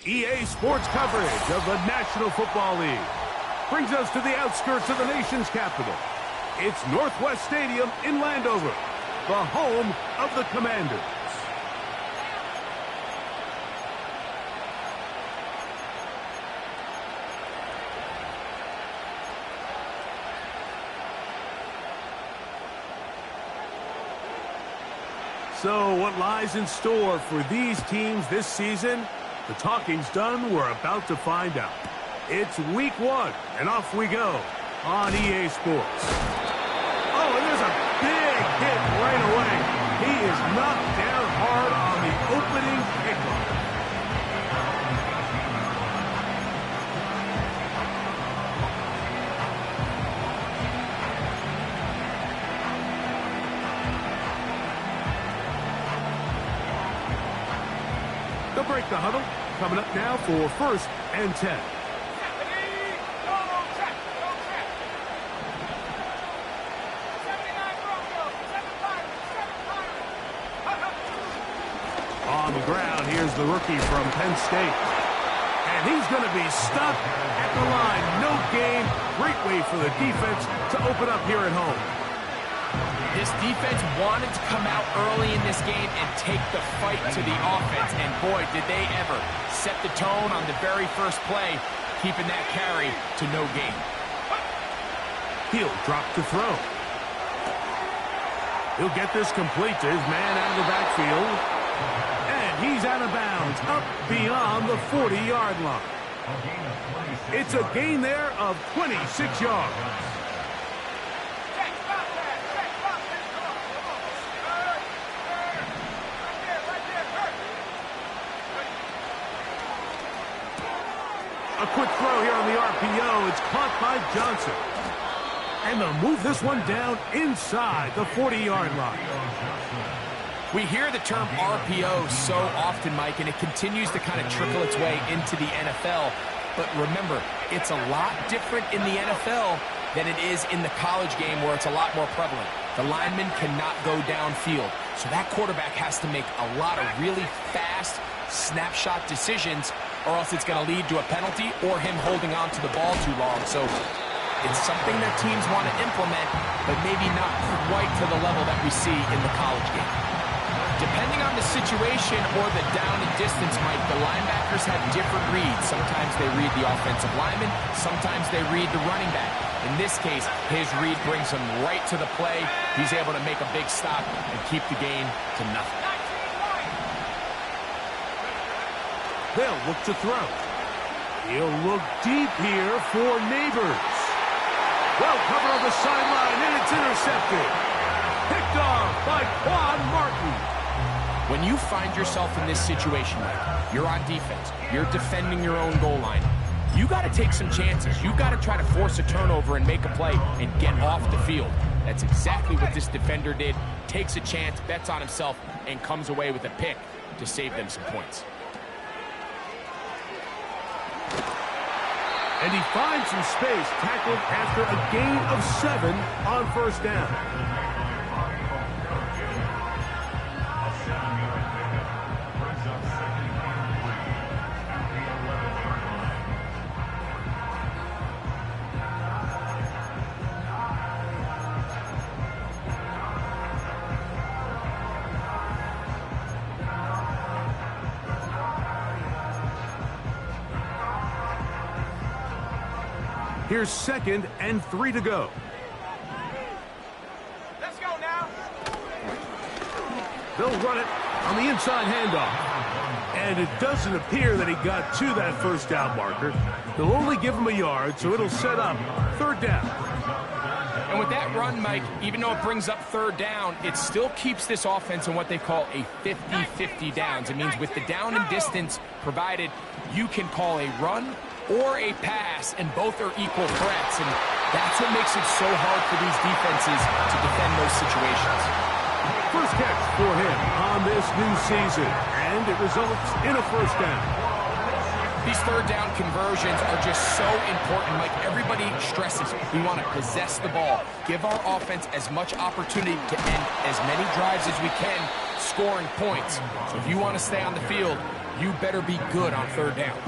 EA Sports coverage of the National Football League brings us to the outskirts of the nation's capital. It's Northwest Stadium in Landover, the home of the Commanders. So what lies in store for these teams this season? The talking's done. We're about to find out. It's week 1, and off we go on EA Sports. Oh, and there's a big hit right away. He is knocked down hard on the opening kickoff. They'll break the huddle. Coming up now for 1st and 10. On the ground, here's the rookie from Penn State. And he's going to be stuck at the line. No gain. Great way for the defense to open up here at home. This defense wanted to come out early in this game and take the fight to the offense. And boy, did they ever set the tone on the very first play, keeping that carry to no gain. He'll drop to throw. He'll get this complete to his man out of the backfield. And he's out of bounds, up beyond the 40-yard line. It's a gain there of 26 yards. A quick throw here on the RPO. It's caught by Johnson. And they'll move this one down inside the 40-yard line. We hear the term RPO so often, Mike, and it continues to kind of trickle its way into the NFL. But remember, it's a lot different in the NFL than it is in the college game where it's a lot more prevalent. The lineman cannot go downfield. So that quarterback has to make a lot of really fast snapshot decisions, or else it's going to lead to a penalty or him holding on to the ball too long. So it's something that teams want to implement, but maybe not quite to the level that we see in the college game. Depending on the situation or the down and distance, Mike, the linebackers have different reads. Sometimes they read the offensive lineman, sometimes they read the running back. In this case, his read brings him right to the play. He's able to make a big stop and keep the game to nothing. They'll look to throw. He'll look deep here for Neighbors. Well covered on the sideline, and it's intercepted. Picked off by Quan Martin. When you find yourself in this situation, Mike, you're on defense, you're defending your own goal line, you got to take some chances. You got to try to force a turnover and make a play and get off the field. That's exactly what this defender did. Takes a chance, bets on himself, and comes away with a pick to save them some points. And he finds some space, tackled after a gain of 7 on 1st down. Here's 2nd and 3 to go. Let's go now. They'll run it on the inside handoff. And it doesn't appear that he got to that first down marker. They'll only give him a yard, so it'll set up third down. And with that run, Mike, even though it brings up third down, it still keeps this offense in what they call a 50-50 downs. It means with the down and distance provided, you can call a run or a pass, and both are equal threats. And that's what makes it so hard for these defenses to defend those situations. First catch for him on this new season, and it results in a first down. These third down conversions are just so important, Mike. Everybody stresses we want to possess the ball, give our offense as much opportunity to end as many drives as we can, scoring points. So if you want to stay on the field, you better be good on third down.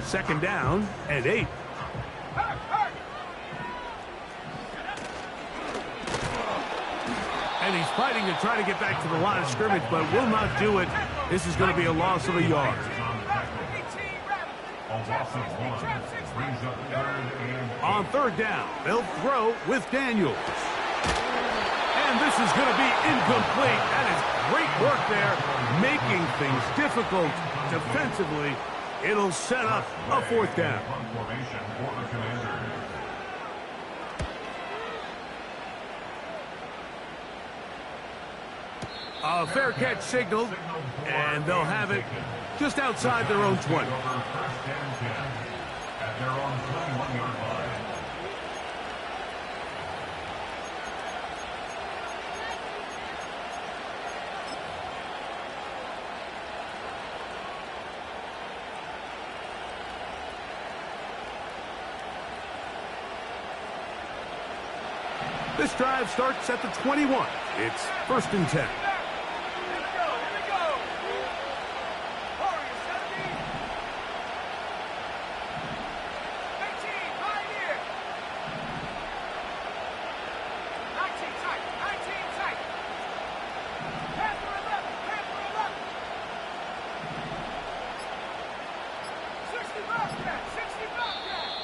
Second down and 8. And he's fighting to try to get back to the line of scrimmage, but will not do it. This is going to be a loss of a yard. On third down, they'll throw with Daniels. And this is going to be incomplete. That is great work there, making things difficult defensively. It'll set up a fourth down. A fair catch signaled, and they'll have it just outside their own 20. This drive starts at the 21. It's first and 10.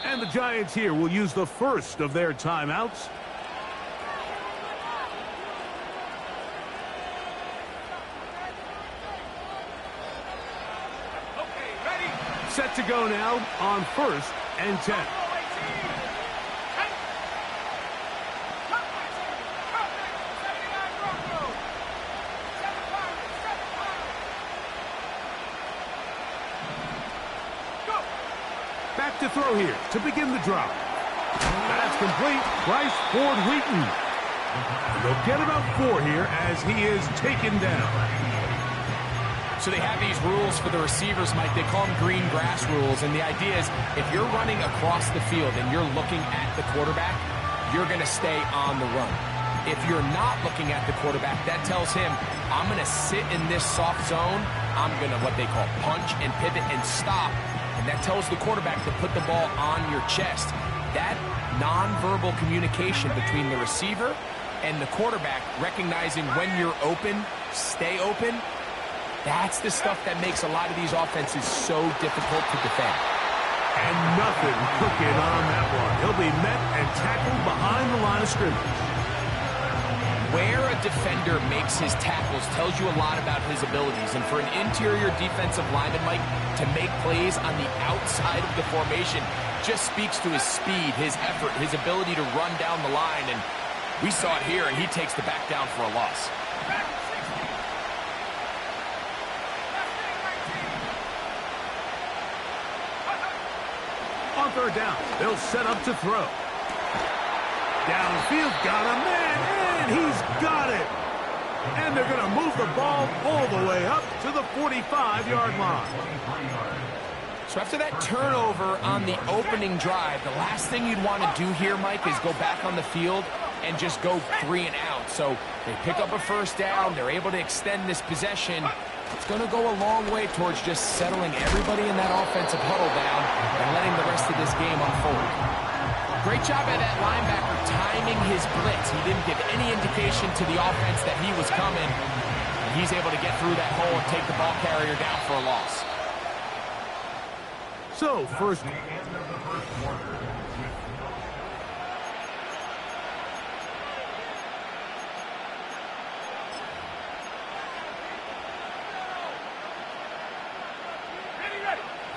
And the Giants here will use the first of their timeouts. Set to go now on first and 10. Back to throw here to begin the drive. That's complete. Bryce Ford-Wheaton. They'll get about 4 here as he is taken down. So they have these rules for the receivers, Mike. They call them green grass rules. And the idea is if you're running across the field and you're looking at the quarterback, you're going to stay on the run. If you're not looking at the quarterback, that tells him, I'm going to sit in this soft zone. I'm going to what they call punch and pivot and stop. And that tells the quarterback to put the ball on your chest. That nonverbal communication between the receiver and the quarterback, recognizing when you're open, stay open, that's the stuff that makes a lot of these offenses so difficult to defend. And nothing cooking on that one. He'll be met and tackled behind the line of scrimmage. Where a defender makes his tackles tells you a lot about his abilities. And for an interior defensive lineman, Mike, to make plays on the outside of the formation just speaks to his speed, his effort, his ability to run down the line. And we saw it here, and he takes the back down for a loss. On third down, they'll set up to throw. Downfield, got a man, and he's got it. And they're going to move the ball all the way up to the 45-yard line. So after that turnover on the opening drive, the last thing you'd want to do here, Mike, is go back on the field and just go 3 and out. So they pick up a first down. They're able to extend this possession. It's going to go a long way towards just settling everybody in that offensive huddle down and letting the rest of this game unfold. Great job by that linebacker timing his blitz. He didn't give any indication to the offense that he was coming. And he's able to get through that hole and take the ball carrier down for a loss. So, first...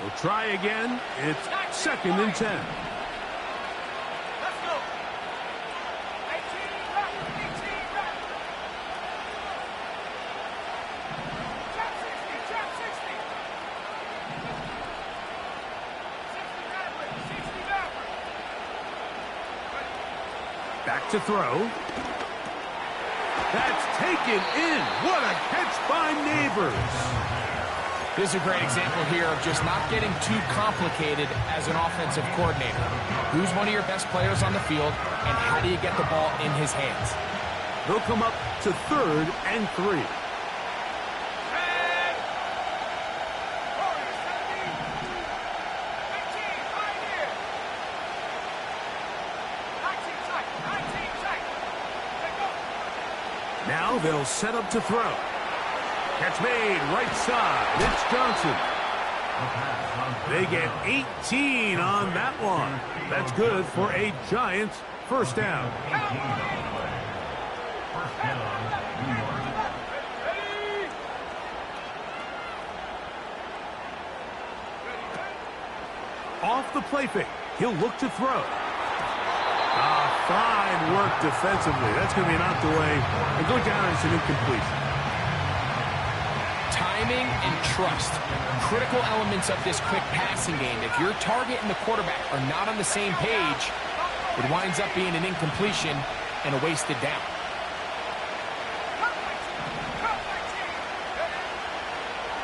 We'll try again. It's 2nd and 10. Let's go. 18 rep. 18 rep. Trap 60. Trap 60. 60 backward. 60 backward. Back to throw. That's taken in. What a catch by Neighbors. This is a great example here of just not getting too complicated as an offensive coordinator. Who's one of your best players on the field, and how do you get the ball in his hands? They'll come up to 3rd and 3. And 40, 17. 19, right here. 19 tight. 19 tight. Let go. Now they'll set up to throw. Catch made, right side. It's Johnson. They get 18 on that one. That's good for a Giants first down. Off the play fake. He'll look to throw. Fine work defensively. That's going to be knocked away and go down as an incompletion. Timing and trust, critical elements of this quick passing game. If your target and the quarterback are not on the same page, it winds up being an incompletion and a wasted down.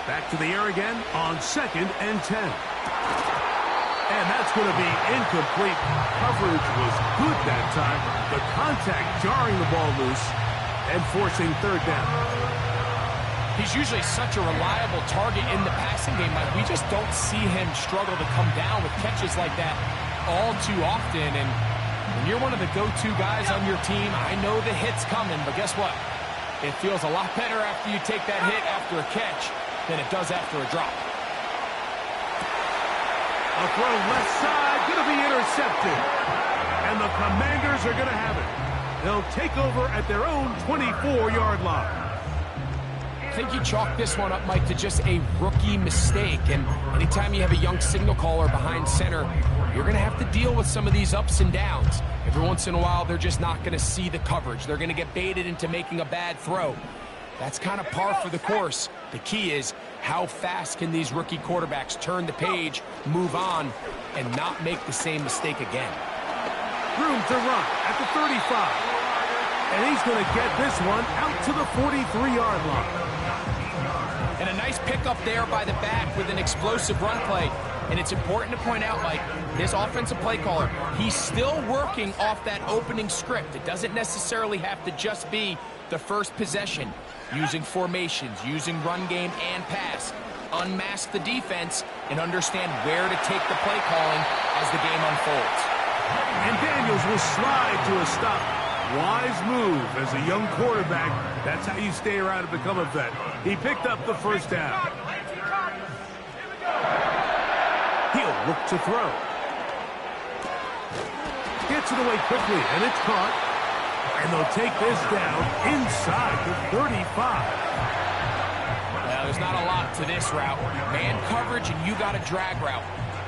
Back to the air again on 2nd and 10. And that's going to be incomplete. Coverage was good that time. The contact jarring the ball loose and forcing 3rd down. He's usually such a reliable target in the passing game. Like, we just don't see him struggle to come down with catches like that all too often. And when you're one of the go-to guys on your team, I know the hit's coming, but guess what? It feels a lot better after you take that hit after a catch than it does after a drop. A throw left side, going to be intercepted. And the Commanders are going to have it. They'll take over at their own 24-yard line. I think you chalk this one up, Mike, to just a rookie mistake. And anytime you have a young signal caller behind center, you're going to have to deal with some of these ups and downs. Every once in a while, they're just not going to see the coverage. They're going to get baited into making a bad throw. That's kind of par for the course. The key is, how fast can these rookie quarterbacks turn the page, move on, and not make the same mistake again? Room to run at the 35. And he's going to get this one out to the 43-yard line. And a nice pickup there by the back with an explosive run play. And it's important to point out, like, this offensive play caller, he's still working off that opening script. It doesn't necessarily have to just be the first possession. Using formations, using run game and pass. Unmask the defense and understand where to take the play calling as the game unfolds. And Daniels will slide to a stop. Wise move as a young quarterback. That's how you stay around and become a vet. He picked up the first down. He'll look to throw. Gets it away quickly, and it's caught. And they'll take this down inside the 35. Well, there's not a lot to this route. Man coverage, and you got a drag route.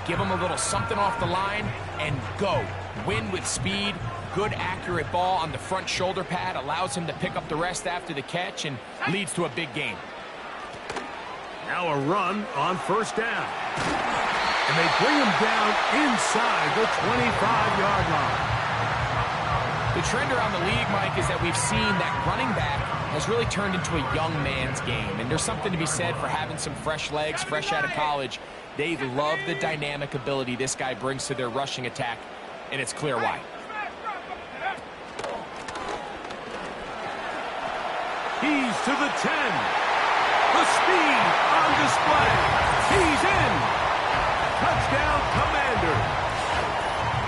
Give him a little something off the line and go. Win with speed. Good, accurate ball on the front shoulder pad allows him to pick up the rest after the catch and leads to a big game. Now a run on first down. And they bring him down inside the 25-yard line. The trend around the league, Mike, is that we've seen that running back has really turned into a young man's game. And there's something to be said for having some fresh legs, fresh out of college. They love the dynamic ability this guy brings to their rushing attack, and it's clear why. He's to the 10. The speed on display. He's in. Touchdown, Commanders.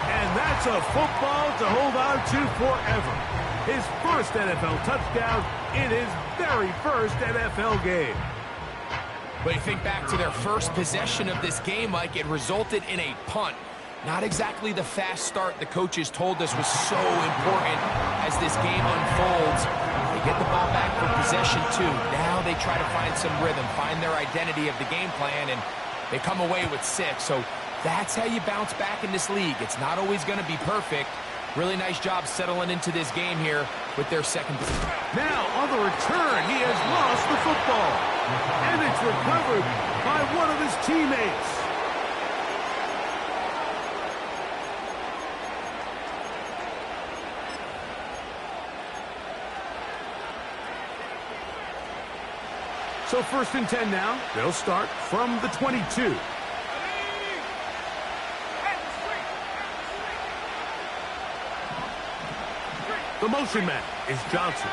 And that's a football to hold on to forever. His first NFL touchdown in his very first NFL game. But you think back to their first possession of this game, Mike, it resulted in a punt. Not exactly the fast start the coaches told us was so important as this game unfolds. They get the ball back for possession 2. Now they try to find some rhythm, find their identity of the game plan, and they come away with 6. So that's how you bounce back in this league. It's not always going to be perfect. Really nice job settling into this game here with their second possession. Now on the return, he has lost the football. And it's recovered by one of his teammates. So 1st and 10 now. They'll start from the 22. The motion man is Johnson.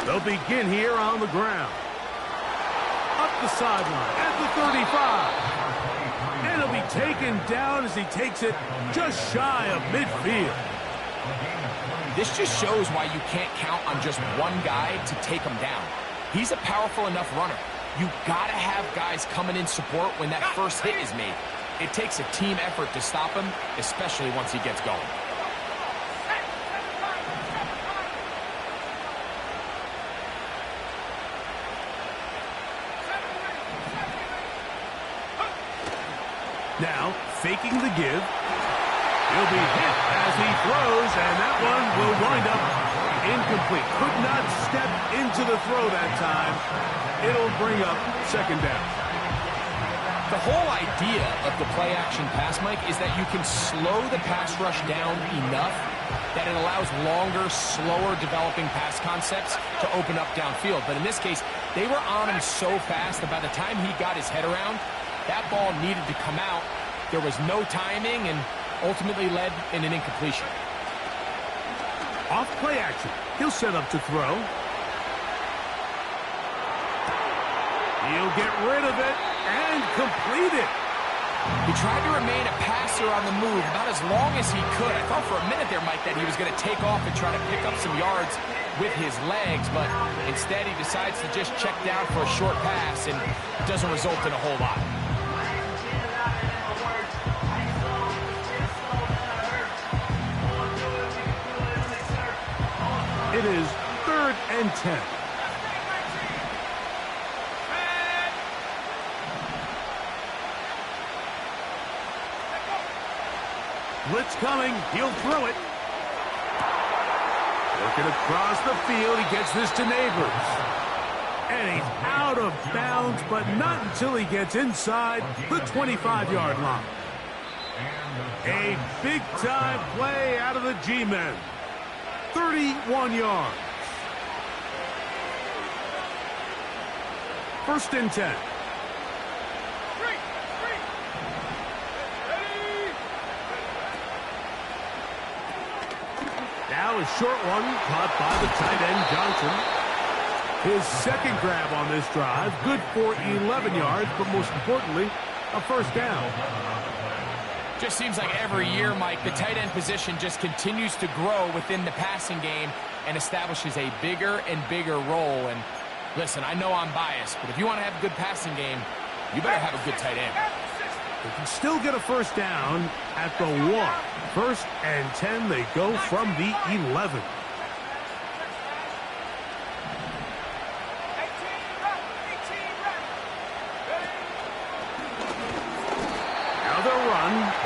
They'll begin here on the ground. Up the sideline at the 35. And he'll be taken down as he takes it just shy of midfield. This just shows why you can't count on just one guy to take him down. He's a powerful enough runner. You gotta have guys coming in support when that first hit is made. It takes a team effort to stop him, especially once he gets going. Now, faking the give. He'll be hit as he throws, and that one will wind up incomplete. Could not step into the throw that time. It'll bring up 2nd down. The whole idea of the play-action pass, Mike, is that you can slow the pass rush down enough that it allows longer, slower developing pass concepts to open up downfield. But in this case, they were on him so fast that by the time he got his head around, that ball needed to come out. There was no timing and ultimately led in an incompletion. Off play action. He'll set up to throw. He'll get rid of it and complete it. He tried to remain a passer on the move about as long as he could. I thought for a minute there, Mike, that he was going to take off and try to pick up some yards with his legs, but instead he decides to just check down for a short pass, and it doesn't result in a whole lot. It is 3rd and 10. Blitz coming. He'll throw it. Working across the field. He gets this to Neighbors. And he's out of bounds, but not until he gets inside the 25-yard line. A big-time play out of the G-men. 31 yards. 1st and 10. Now a short one caught by the tight end Johnson. His 2nd grab on this drive, good for 11 yards, but most importantly, a 1st down. Just seems like every year, Mike, the tight end position just continues to grow within the passing game and establishes a bigger and bigger role. And listen, I know I'm biased, but if you want to have a good passing game, you better have a good tight end. They can still get a 1st down at the 1. 1st and 10, they go from the 11.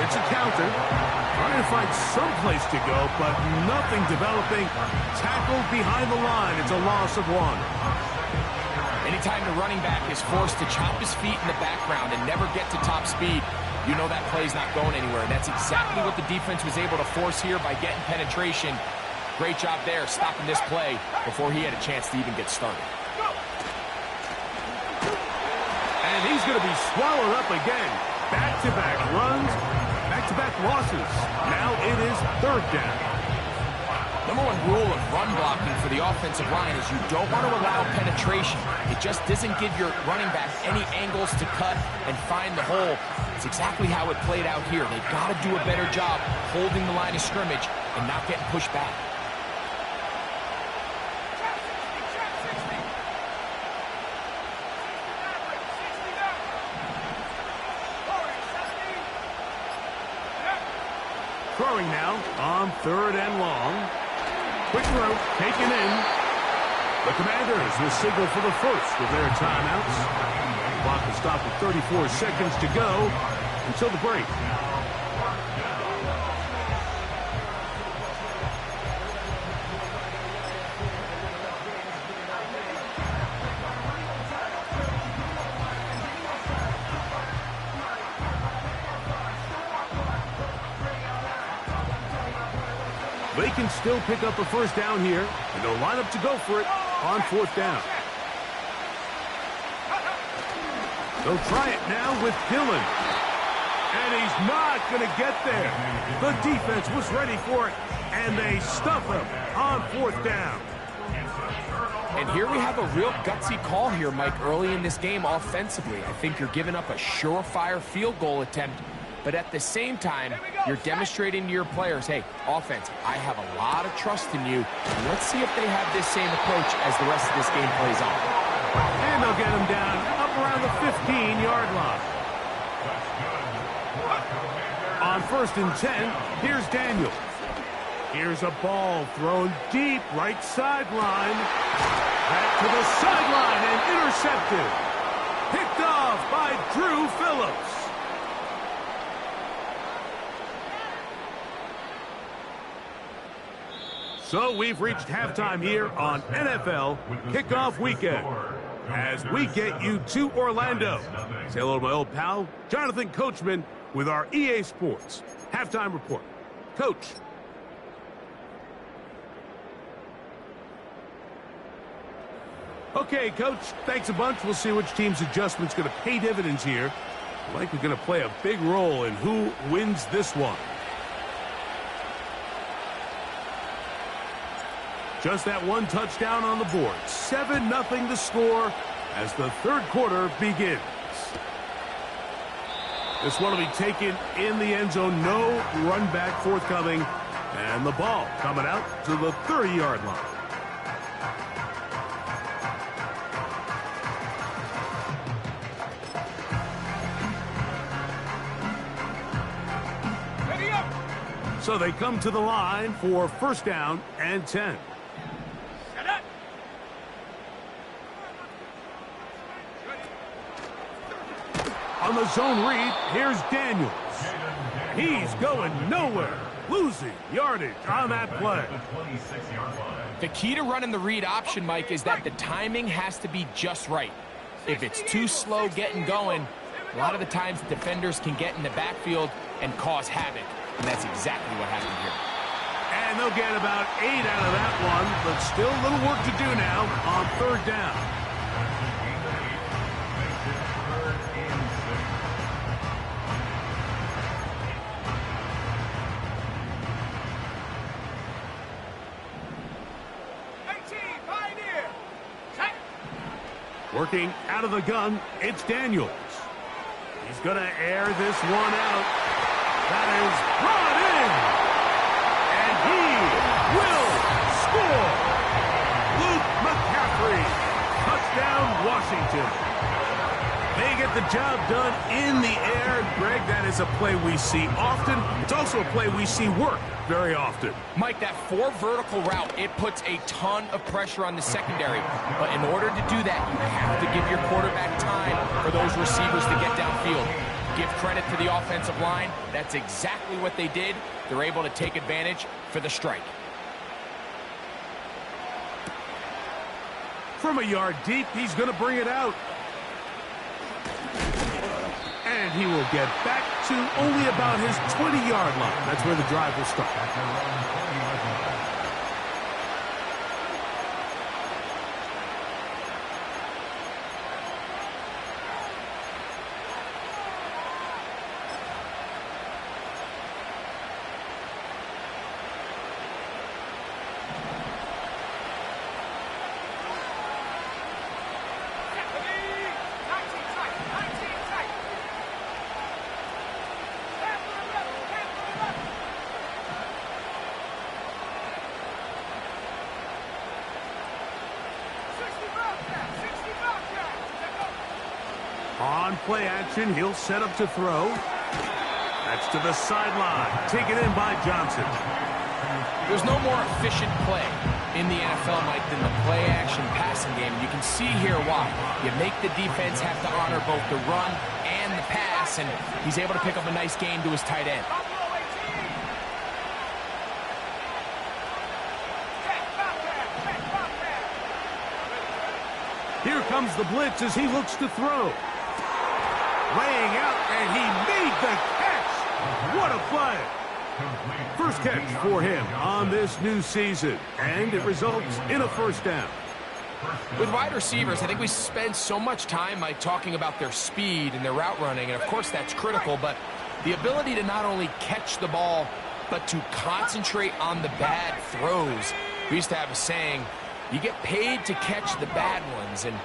It's a counter. Trying to find some place to go, but nothing developing. Tackled behind the line. It's a loss of 1. Anytime the running back is forced to chop his feet in the background and never get to top speed, you know that play's not going anywhere. And that's exactly what the defense was able to force here by getting penetration. Great job there stopping this play before he had a chance to even get started. And he's going to be swallowed up again. Back-to-back runs, back-to-back losses. Now it is 3rd down. Number 1 rule of run blocking for the offensive line is you don't want to allow penetration. It just doesn't give your running back any angles to cut and find the hole. It's exactly how it played out here. They've got to do a better job holding the line of scrimmage and not getting pushed back. Throwing now on 3rd and long. Quick throw taken in. The Commanders will signal for the first of their timeouts. The clock will stop with 34 seconds to go until the break. They can still pick up a first down here, and they'll line up to go for it on 4th down. They'll try it now with Dillon. And he's not going to get there. The defense was ready for it, and they stuff him on 4th down. And here we have a real gutsy call here, Mike, early in this game offensively. I think you're giving up a surefire field goal attempt, but at the same time, you're demonstrating to your players, hey, offense, I have a lot of trust in you. Let's see if they have this same approach as the rest of this game plays on. And they'll get him down up around the 15-yard line. On 1st and 10, here's Daniels. Here's a ball thrown deep right sideline. Back to the sideline and intercepted. Picked off by Drew Phillips. So we've reached halftime here on NFL Kickoff Weekend as we get you to Orlando. Say hello to my old pal, Jonathan Coachman, with our EA Sports Halftime Report. Coach. Okay, Coach, thanks a bunch. We'll see which team's adjustment's going to pay dividends here. Likely going to play a big role in who wins this one. Just that one touchdown on the board. 7-0 the score as the 3rd quarter begins. This one will be taken in the end zone. No run back forthcoming. And the ball coming out to the 30-yard line. So they come to the line for 1st down and 10. On the zone read, here's Daniels. He's going nowhere. Losing yardage on that play. The key to running the read option, Mike, is that the timing has to be just right. If it's too slow getting going, a lot of the times defenders can get in the backfield and cause havoc. And that's exactly what happened here. And they'll get about 8 out of that one, but still a little work to do now on 3rd down. Working out of the gun, it's Daniels. He's going to air this one out. That is brought in. And he will score. Luke McCaffrey. Touchdown, Washington. They get the job done in the air. Greg, that is a play we see often. It's also a play we see work very often. Mike, that 4 vertical route, it puts a ton of pressure on the secondary. But in order to do that, you have to give your quarterback time for those receivers to get downfield. Give credit to the offensive line. That's exactly what they did. They're able to take advantage for the strike. From a yard deep, he's going to bring it out. And he will get back to only about his 20-yard line. That's where the drive will start. On play action, he'll set up to throw. That's to the sideline. Taken in by Johnson. There's no more efficient play in the NFL, Mike, than the play-action passing game. You can see here why. You make the defense have to honor both the run and the pass, and he's able to pick up a nice gain to his tight end. Here comes the blitz as he looks to throw. Laying out, and he made the catch. What a play. First catch for him on this new season, and it results in a first down. With wide receivers, I think we spend so much time, Mike, talking about their speed and their route running, and of course that's critical, but the ability to not only catch the ball, but to concentrate on the bad throws. We used to have a saying, you get paid to catch the bad ones, and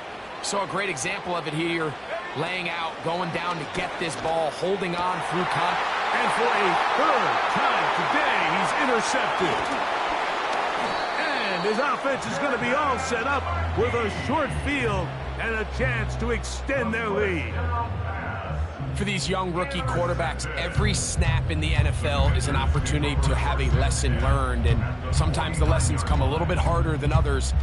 saw a great example of it here, laying out, going down to get this ball, holding on through contact. And for a third time today, he's intercepted. And his offense is going to be all set up with a short field and a chance to extend their lead. For these young rookie quarterbacks, every snap in the NFL is an opportunity to have a lesson learned, and sometimes the lessons come a little bit harder than others.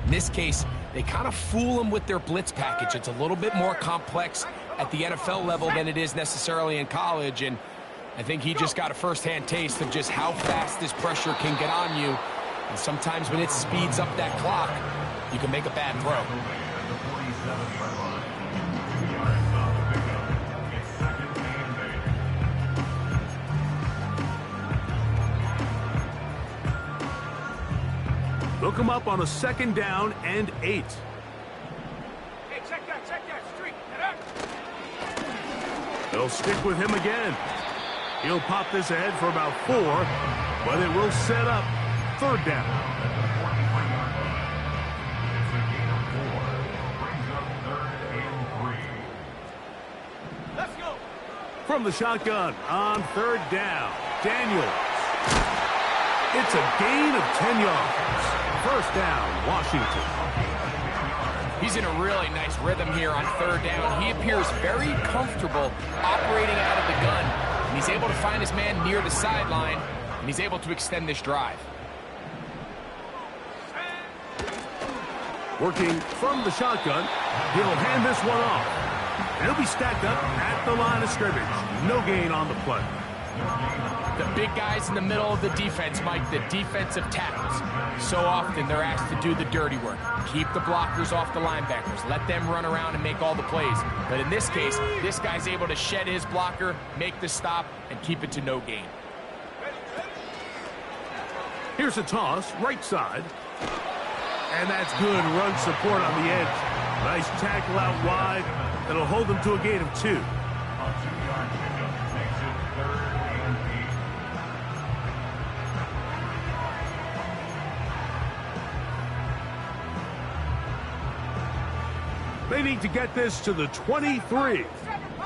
In this case, they kind of fool them with their blitz package. It's a little bit more complex at the NFL level than it is necessarily in college, and I think he just got a first-hand taste of just how fast this pressure can get on you. And sometimes when it speeds up that clock, you can make a bad throw. Look him up on a second down and 8. Hey, check that streak. Get up. They'll stick with him again. He'll pop this ahead for about 4, but it will set up third down. Let's go. From the shotgun on third down, Daniels. It's a gain of 10 yards. First down, Washington. He's in a really nice rhythm here on third down. He appears very comfortable operating out of the gun, and he's able to find his man near the sideline, and he's able to extend this drive. Working from the shotgun, he'll hand this one off. He'll be stacked up at the line of scrimmage. No gain on the play. The big guys in the middle of the defense, Mike, the defensive tackles. So often they're asked to do the dirty work. Keep the blockers off the linebackers. Let them run around and make all the plays. But in this case, this guy's able to shed his blocker, make the stop, and keep it to no gain. Here's a toss, right side. And that's good run support on the edge. Nice tackle out wide. That'll hold them to a gain of 2. They need to get this to the 23.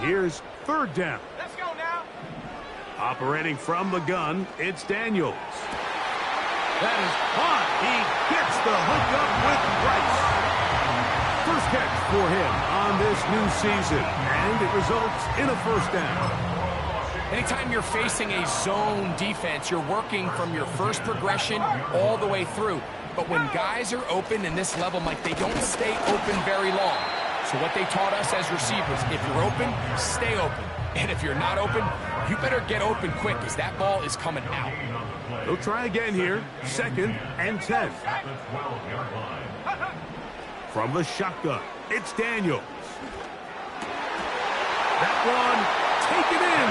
Here's third down. Let's go now. Operating from the gun, it's Daniels. That is hot. He gets the hook up with Rice. First catch for him on this new season, and it results in a first down. Anytime you're facing a zone defense, you're working from your first progression all the way through. But when guys are open in this level, Mike, they don't stay open very long. So what they taught us as receivers, if you're open, stay open. And if you're not open, you better get open quick because that ball is coming out. They'll try again here. Second and 10. From the shotgun, it's Daniels. That one taken in.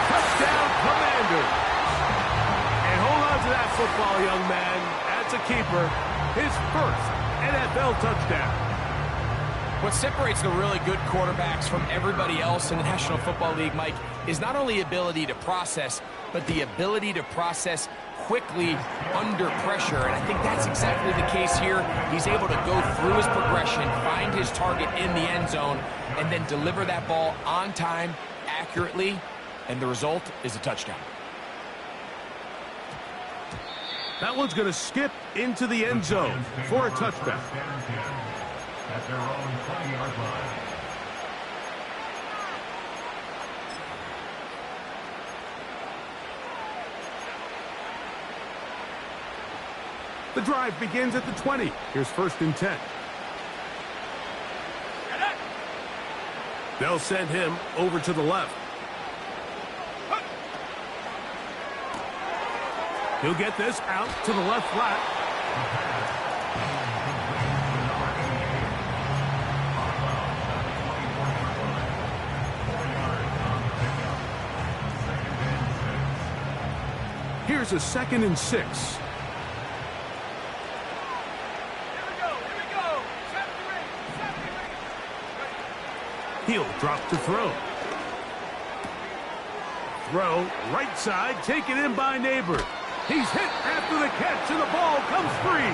Touchdown, Commanders. And hold on to that football, young man. That's a keeper. His first NFL touchdown. What separates the really good quarterbacks from everybody else in the National Football League, Mike, is not only ability to process, but the ability to process quickly under pressure. And I think that's exactly the case here. He's able to go through his progression, find his target in the end zone, and then deliver that ball on time, accurately, and the result is a touchdown. That one's going to skip into the end zone for a touchback. The drive begins at the 20. Here's 1st and 10. They'll send him over to the left. He'll get this out to the left flat. Here's a 2nd and 6. He'll drop to throw. Throw, right side, taken in by Neighbor. He's hit after the catch, and the ball comes free.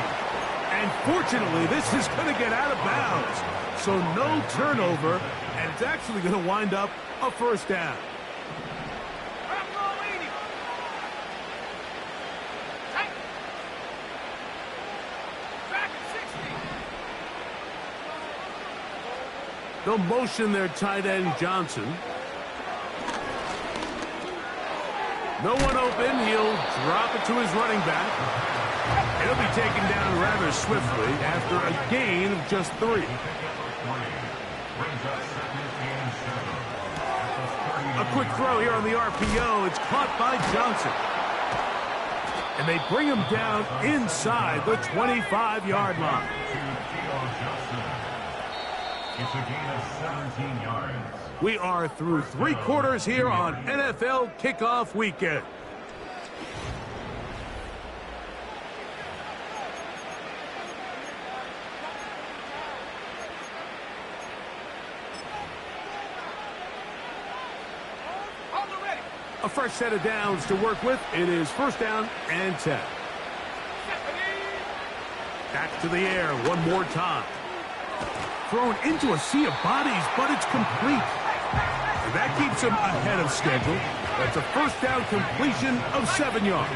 And fortunately, this is going to get out of bounds. So no turnover, and it's actually going to wind up a 1st down. They'll motion their tight end, Johnson. No one open. He'll drop it to his running back. He'll be taken down rather swiftly after a gain of just 3. A quick throw here on the RPO. It's caught by Johnson. And they bring him down inside the 25-yard line. It's a gain of 17 yards. We are through 3 quarters here on NFL Kickoff Weekend. A fresh set of downs to work with. It is 1st down and 10. Back to the air one more time. Thrown into a sea of bodies, but it's complete. And that keeps him ahead of schedule. That's a 1st down completion of 7 yards.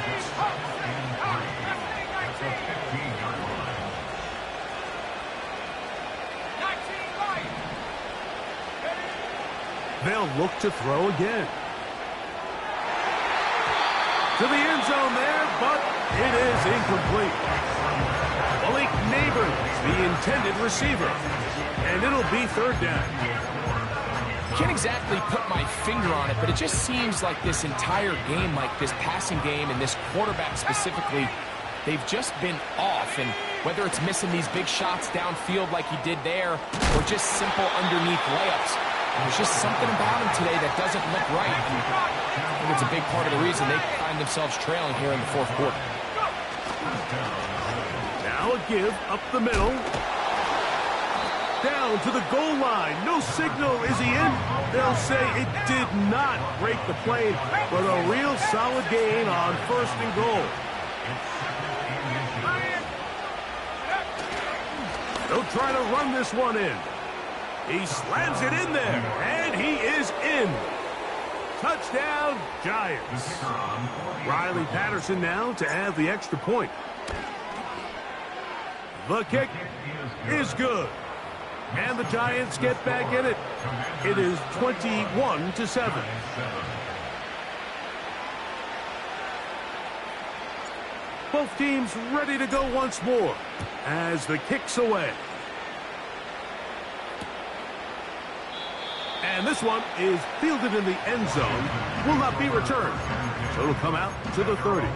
They'll look to throw again. To the end zone there, but it is incomplete. Malik Neighbors, the intended receiver. And it'll be 3rd down. Can't exactly put my finger on it, but it just seems like this entire game, like this passing game and this quarterback specifically, they've just been off. And whether it's missing these big shots downfield like he did there or just simple underneath layups, there's just something about him today that doesn't look right. And I think it's a big part of the reason they find themselves trailing here in the 4th quarter. Now a give up the middle. Down to the goal line. No signal. Is he in? They'll say it did not break the plane, but a real solid gain on 1st and goal. They'll try to run this one in. He slams it in there, and he is in. Touchdown, Giants. Riley Patterson now to add the extra point. The kick is good. And the Giants get back in it. It is 21-7. Both teams ready to go once more as the kick's away. And this one is fielded in the end zone. Will not be returned. So it'll come out to the 30.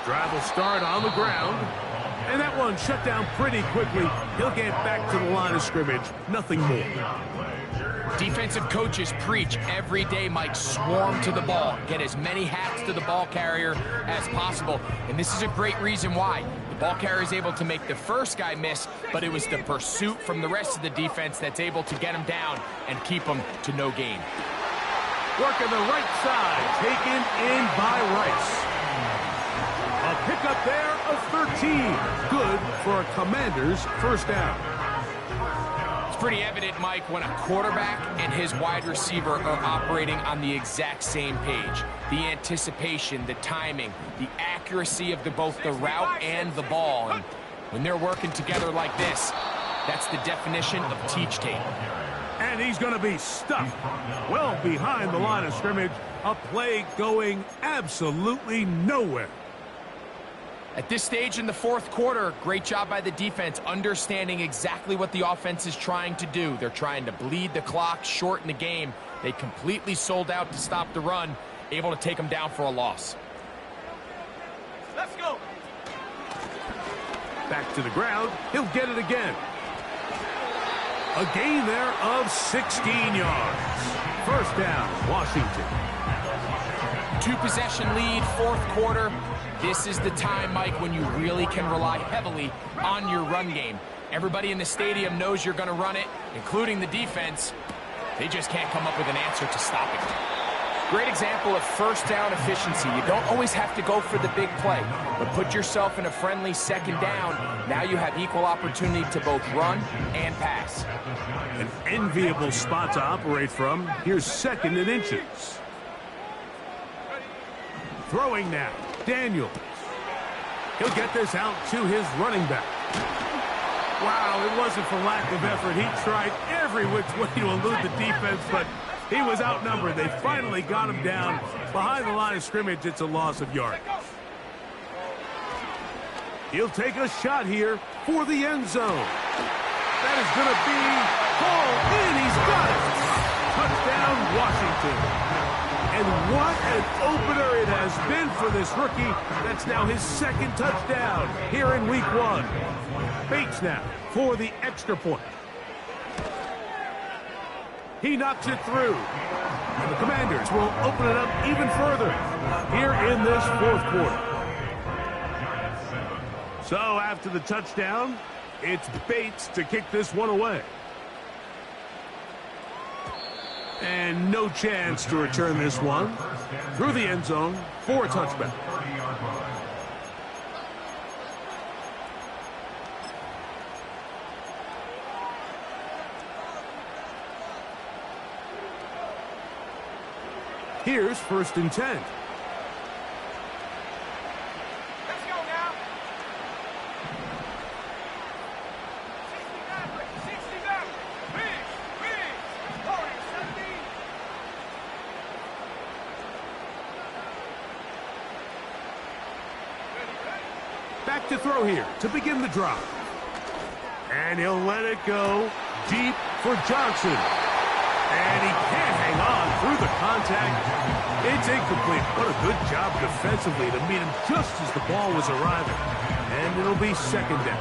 Drive will start on the ground. And that one shut down pretty quickly. He'll get back to the line of scrimmage. Nothing more. Defensive coaches preach every day, Mike, swarm to the ball. Get as many hats to the ball carrier as possible. And this is a great reason why. The ball carrier is able to make the first guy miss, but it was the pursuit from the rest of the defense that's able to get him down and keep him to no gain. Working the right side, taken in by Rice. A pickup there of 13. Good for a Commander's 1st down. pretty evident, Mike, when a quarterback and his wide receiver are operating on the exact same page. The anticipation, the timing, the accuracy of both the route and the ball. And when they're working together like this, that's the definition of teach tape. And he's going to be stuck well behind the line of scrimmage. A play going absolutely nowhere. At this stage in the fourth quarter, great job by the defense, understanding exactly what the offense is trying to do. They're trying to bleed the clock, shorten the game. They completely sold out to stop the run, able to take them down for a loss. Let's go. Back to the ground. He'll get it again. A gain there of 16 yards. First down, Washington. Two-possession lead, fourth quarter. This is the time, Mike, when you really can rely heavily on your run game. Everybody in the stadium knows you're going to run it, including the defense. They just can't come up with an answer to stop it. Great example of first down efficiency. You don't always have to go for the big play, but put yourself in a friendly second down. Now you have equal opportunity to both run and pass. An enviable spot to operate from. Here's second and inches. Throwing now, Daniels. He'll get this out to his running back. Wow, it wasn't for lack of effort. He tried every which way to elude the defense, but he was outnumbered. They finally got him down behind the line of scrimmage. It's a loss of yards. He'll take a shot here for the end zone. That is going to be hauled in. He's got it. Touchdown, Washington. And what an opener it has been for this rookie. That's now his second touchdown here in week one. Bates now for the extra point. He knocks it through. And the Commanders will open it up even further here in this fourth quarter. So after the touchdown, it's Bates to kick this one away. And no chance to return this one through the end zone for a touchback. Here's first and 10. Let's go now. 69. Biggs. Lawrence, 17. Back to throw here to begin the drive. And he'll let it go deep for Johnson. And he can't hang on through the contact. It's incomplete. What a good job defensively to meet him just as the ball was arriving. And it'll be second down.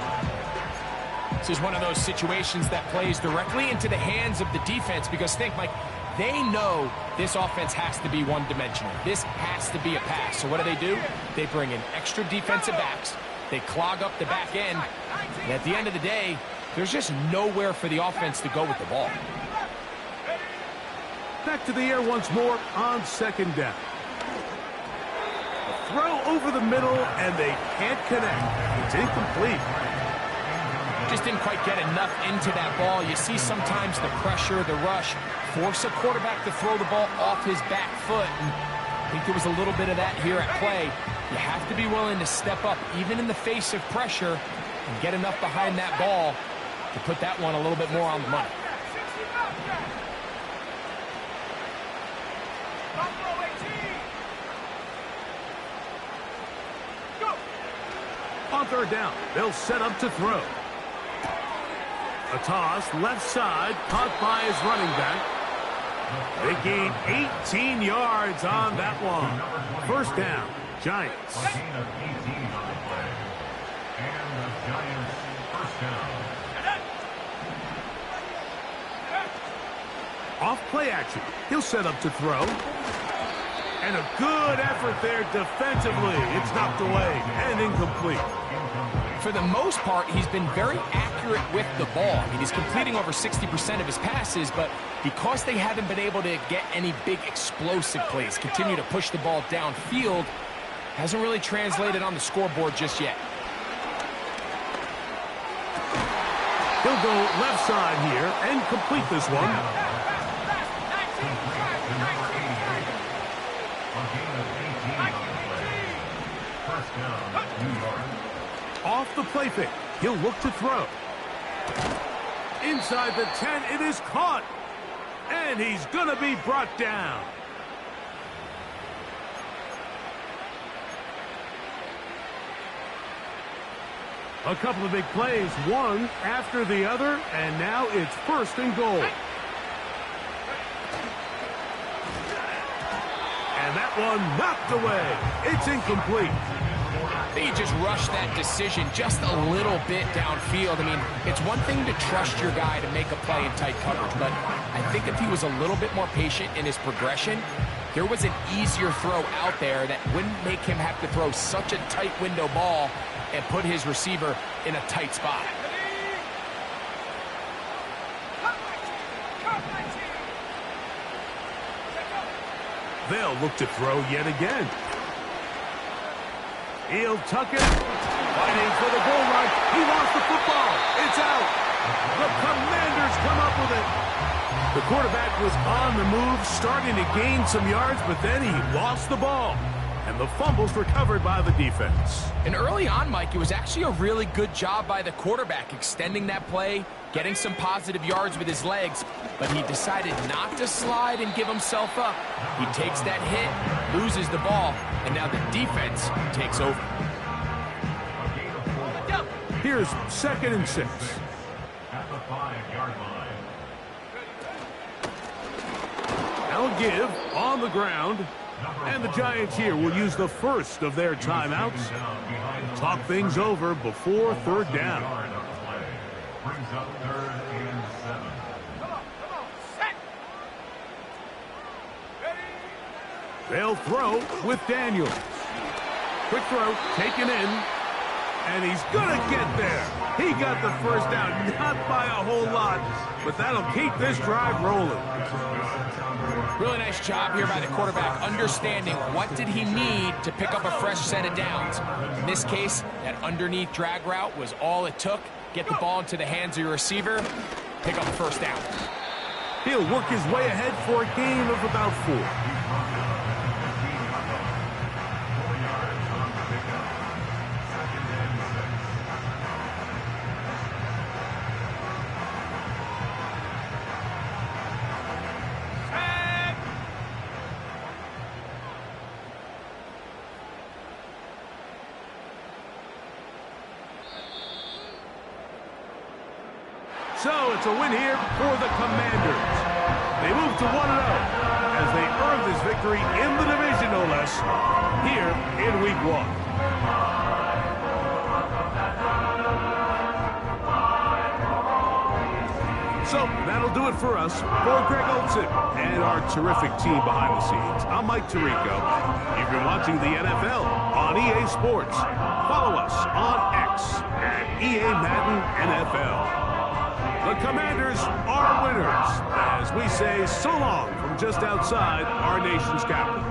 This is one of those situations that plays directly into the hands of the defense because think, Mike, they know this offense has to be one-dimensional. This has to be a pass. So what do? They bring in extra defensive backs. They clog up the back end. And at the end of the day, there's just nowhere for the offense to go with the ball. Back to the air once more on second down. A throw over the middle, and they can't connect. It's incomplete. Just didn't quite get enough into that ball. You see sometimes the pressure, the rush, force a quarterback to throw the ball off his back foot. And I think there was a little bit of that here at play. You have to be willing to step up, even in the face of pressure, and get enough behind that ball to put that one a little bit more on the money. On third down, they'll set up to throw. A toss, left side, caught by his running back. They gain 18 yards on that one. First down, Giants. A gain of 18 on the play. And the Giants first down. Off play action, he'll set up to throw. And a good effort there defensively. It's knocked away and incomplete. For the most part, he's been very accurate with the ball. I mean, he's completing over 60% of his passes, but because they haven't been able to get any big explosive plays, continue to push the ball downfield, hasn't really translated on the scoreboard just yet. He'll go left side here and complete this one. Complete to number 88. A gain of 18 on the play. First down, New York. Off the play fake. He'll look to throw. Inside the 10, it is caught. And he's going to be brought down. A couple of big plays, one after the other, and now it's first and goal. And that one knocked away. It's incomplete. I think he just rushed that decision just a little bit downfield. I mean, it's one thing to trust your guy to make a play in tight coverage, but I think if he was a little bit more patient in his progression, there was an easier throw out there that wouldn't make him have to throw such a tight window ball and put his receiver in a tight spot. They'll look to throw yet again. He'll tuck it. Fighting for the goal line. He lost the football. It's out. The Commanders come up with it. The quarterback was on the move, starting to gain some yards, but then he lost the ball. And the fumble's recovered by the defense. And early on, Mike, it was actually a really good job by the quarterback extending that play, getting some positive yards with his legs, but he decided not to slide and give himself up. He takes that hit, loses the ball, and now the defense takes over. Here's 2nd and 6. At the 5-yard line. They'll give on the ground. And the Giants here will use the first of their timeouts. Talk things over before third down. Brings up 3rd and 7. Come on, set. Ready. They'll throw with Daniels. Quick throw, taken in. And he's going to get there. He got the first down, not by a whole lot, but that'll keep this drive rolling. Really nice job here by the quarterback, understanding what did he need to pick up a fresh set of downs. In this case, that underneath drag route was all it took. Get the ball into the hands of your receiver, pick up a first down. He'll work his way ahead for a gain of about 4. So it's a win here for the Commanders. They move to 1-0 as they earn this victory in the division, no less, here in Week 1. So that'll do it for us. For Greg Olson and our terrific team behind the scenes, I'm Mike Tirico. You've been watching the NFL on EA Sports. Follow us on X at EA Madden NFL. The Commanders are winners as we say so long from just outside our nation's capital.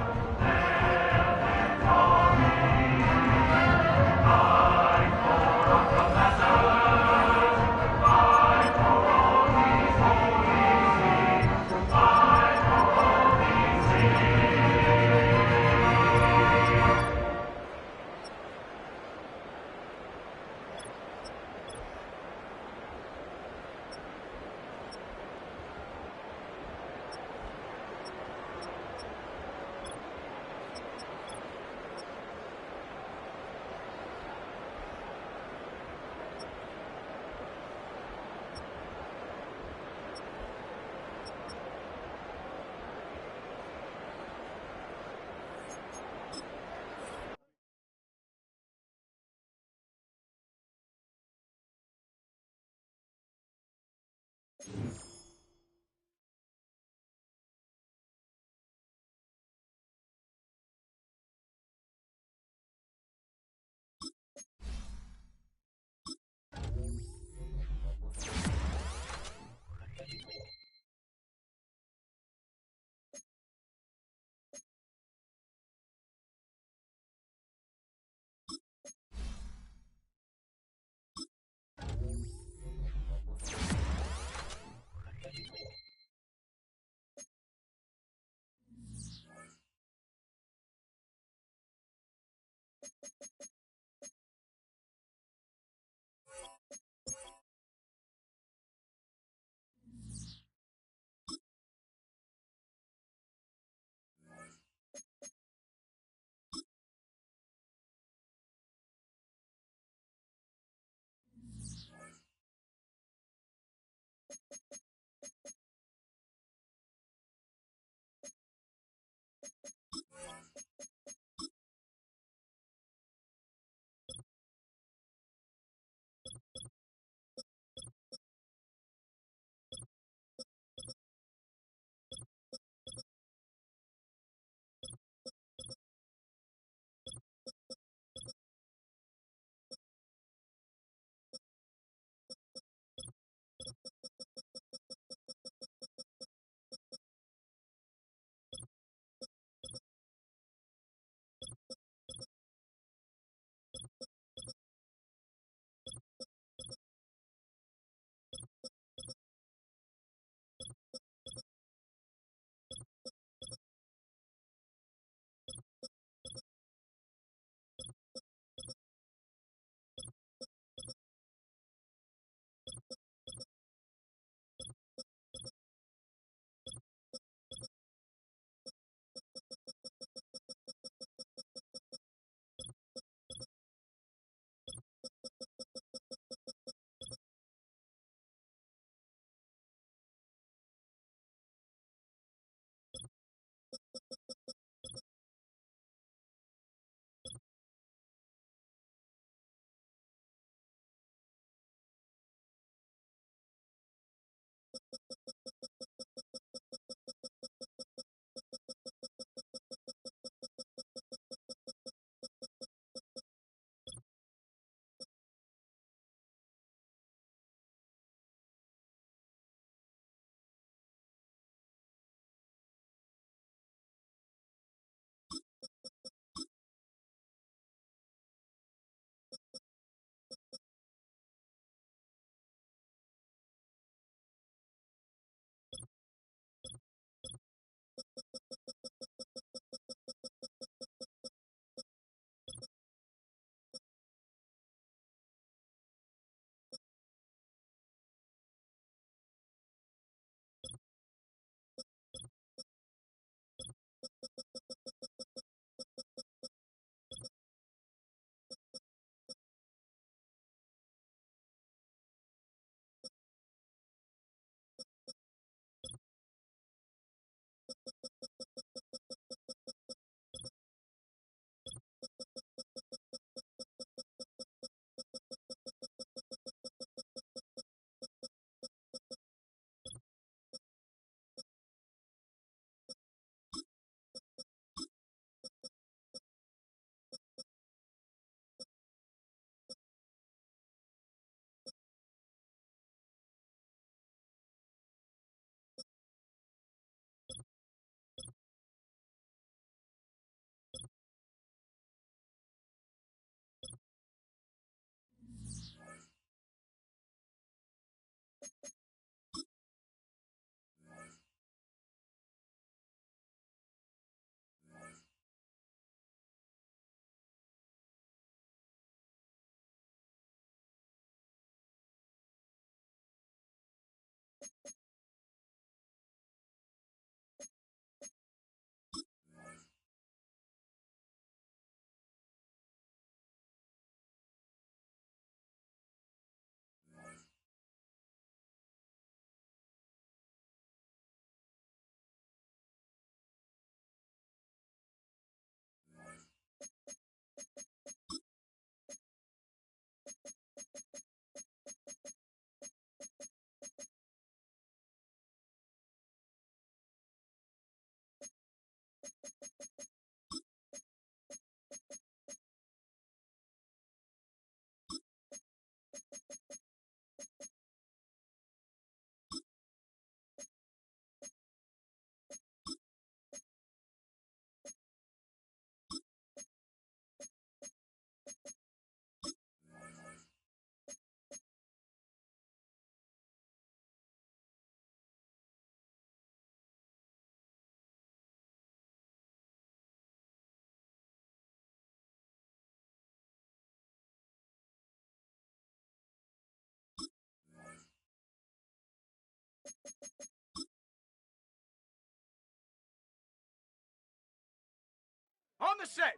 On the set.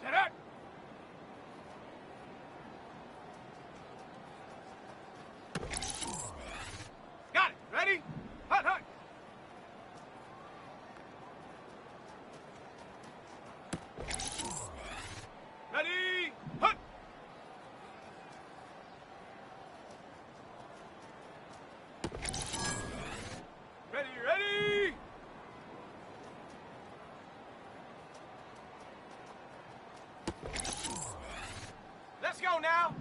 Set up. Got it. Ready? Hut, hut. Ready? Hut. Ready, ready! Let's go now!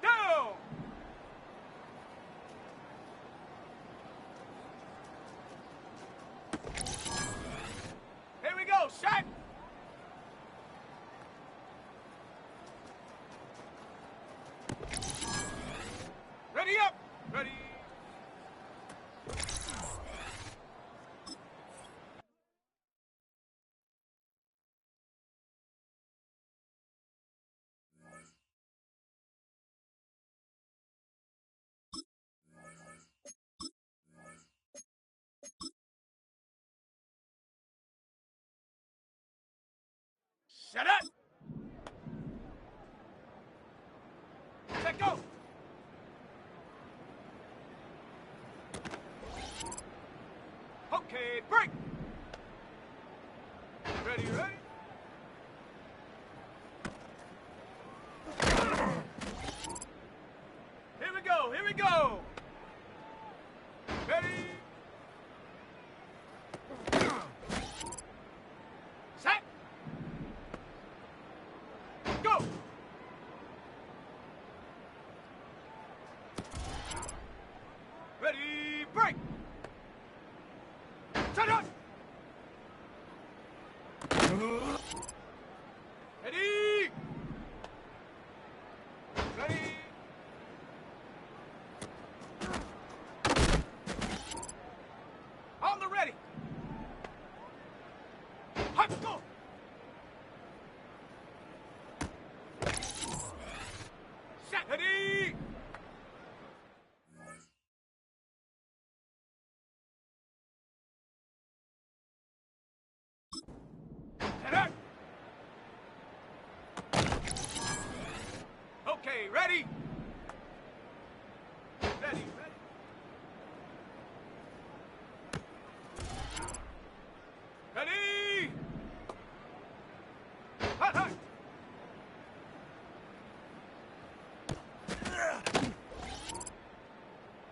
Go! Here we go, set! Ready up! Ready! Set up! Set go! Okay, break! Ready, ready? Here we go, here we go! Ready? Set! Go! Ready, break! Set up! Ready! Ready! On the ready! Hot, go! Set! Ready! Set up! Okay, ready? Ready, ready. Ready! Hot, hot!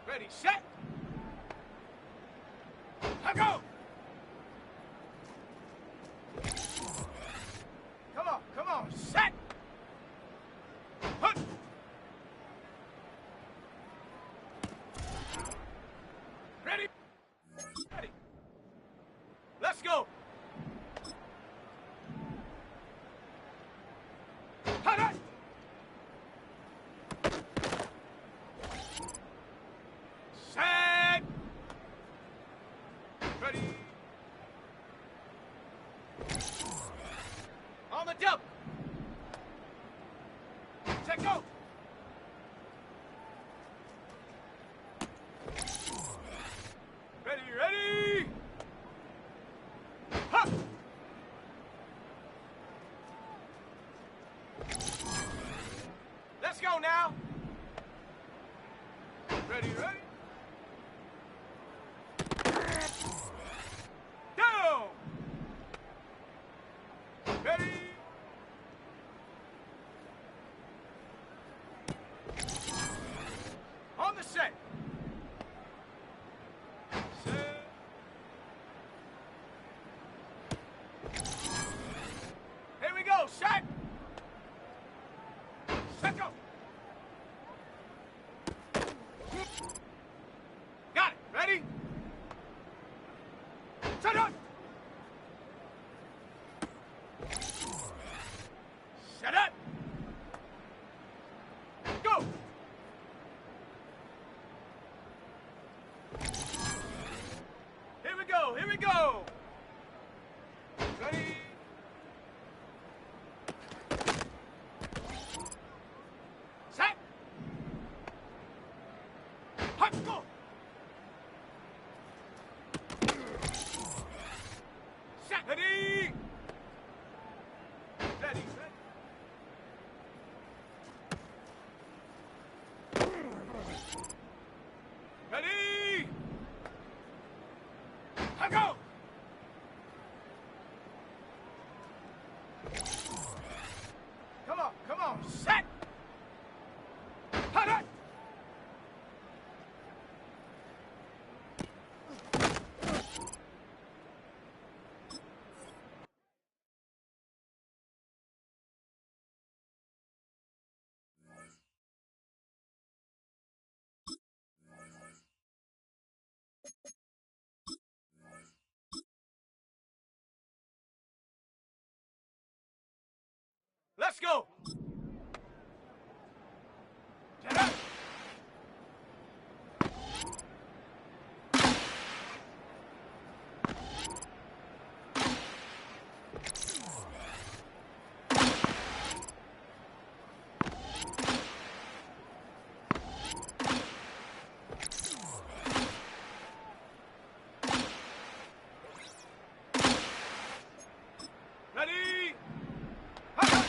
Ready, set! Let go! Come on, set! Hut! Let's go. Hot, hot. Set. Ready. On the double. Set, go. Ready, ready. Hop. Let's go now. Ready, ready. Down. Ready. On the set. Set. Here we go. Set. Set, go. Got it. Ready? Set up. Set up. Go. Here we go. Here we go. Ready? Set. Hot, go. Set. Ready. Ready. Ready. Hot, go. Come on. Set. Hot, hot. Let's go. Set up. Ready? Hot, hot.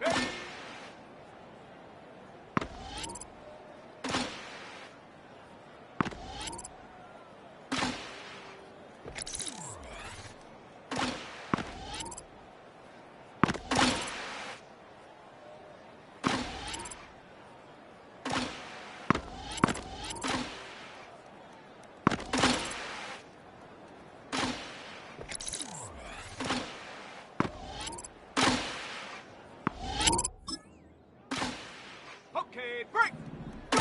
Ready. Okay, break! Go!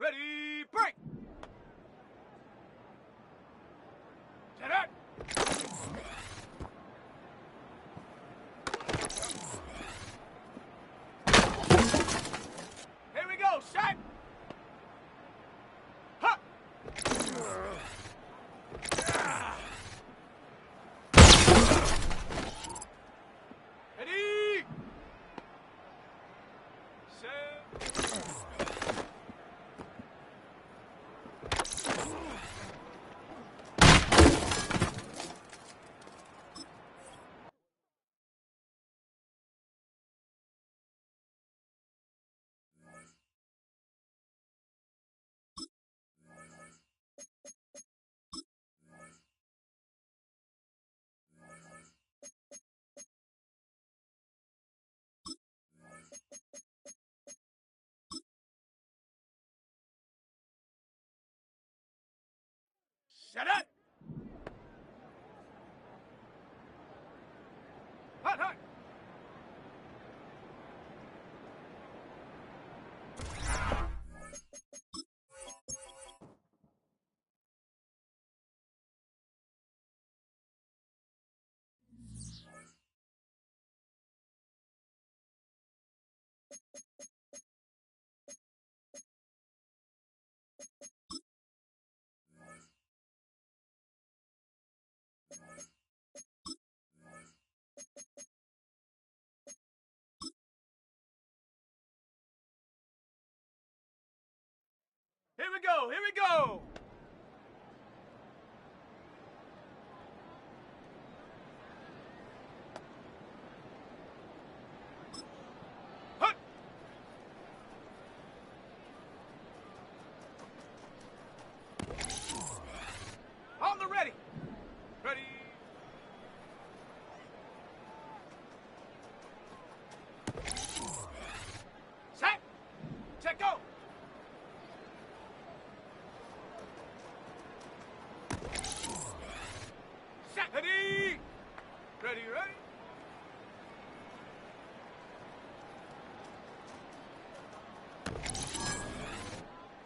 Ready, break! Set it! Here we go, set! Ha! Ready! Set! Set it! Hot, hot! Here we go, here we go! Hut! On the ready! Ready! Set! Set, go! Set! Ready! Ready, ready!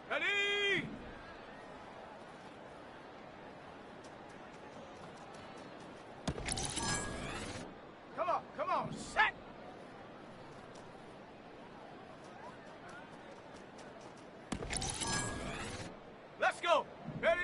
Ready! Come on, set! Let's go! Ready!